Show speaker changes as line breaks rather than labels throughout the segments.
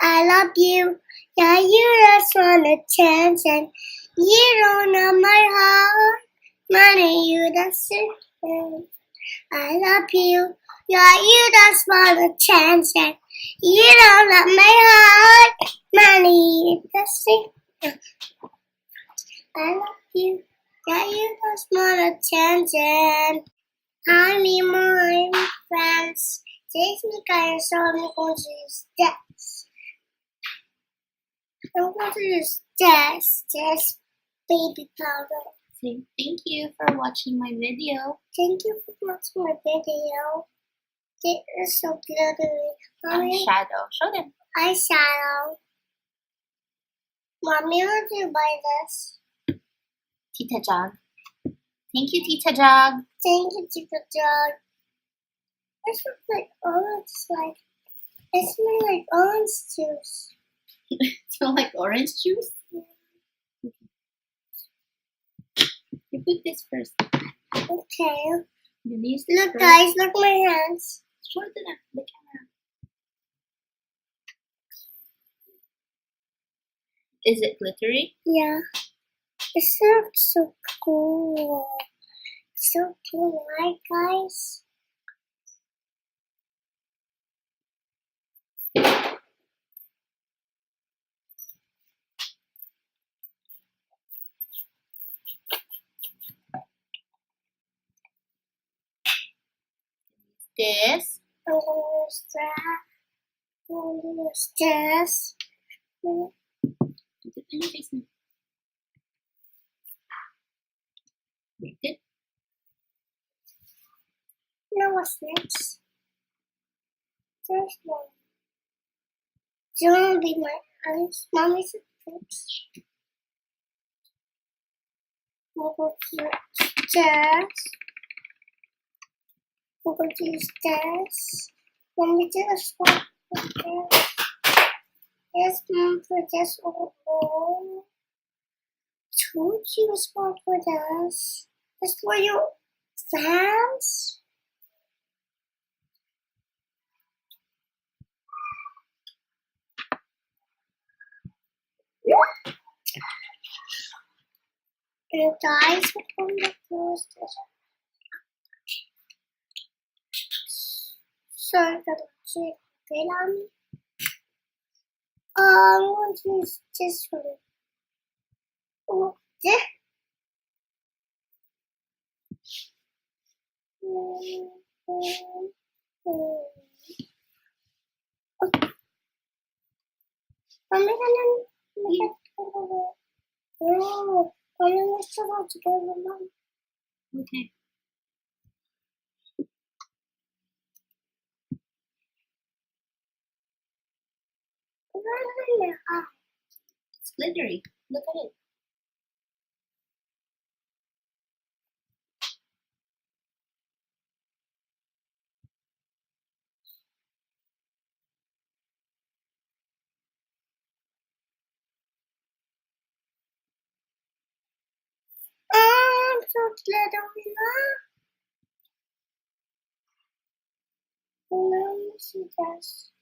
I love you. Yeah, you just want a chance and you don't know my heart. Money, you that's it. I love you. Yeah, you just want a chance and you don't know my heart. Money, that's it. I love you. Yeah, you just want a chance and hi, Mimo, I'm friends. Today's Mika and so I'm going to use this. I'm going to use this baby powder.
Thank you for watching my video.
Thank you for watching my video. It is so glittery. Mommy,
Eyeshadow. Show them.
eyeshadow. Mommy, will you buy this?
Tita Jog. Thank you, Tita Jog.
Thank you, Tita Jog. This looks like orange, it smells like orange juice.
Smell like orange juice? You put this first.
Okay.
Look,
Guys, look my hands.
Show it to them, the camera. Is it glittery?
Yeah. It looks so cool. So cool, right, guys?
This.
I'm gonna use that. I'm gonna use this.
Put it in your face now. Good.
Now what's next? There's one. Don't be my eyes. Mommy's a fix. I'm going to use this. I'm going to use this. When we do a swap with this. Yes, Mom, for this overall. Told you a spot for this. It's for your fans. And guys, we're going to close this. Sorry, I'm going to use this one. Oh, this.
Okay. It's glittery. Look at it.
I'm so glittery now. Let me see this.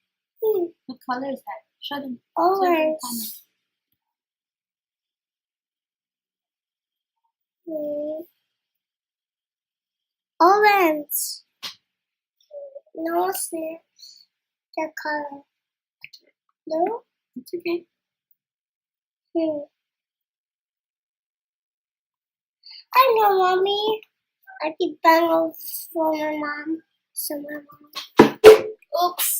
What color is that? Show them.
Orange. Orange. No snips. The color. No?
It's okay.
I know, Mommy. I keep banging for my mom. So my mom.
Oops.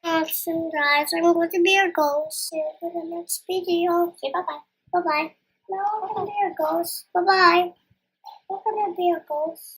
Awesome, guys. I'm going to be your ghost. See you for the next video.
Say bye-bye.
Bye-bye. No, I'm going to be your ghost. Bye-bye. I'm going to be your ghost.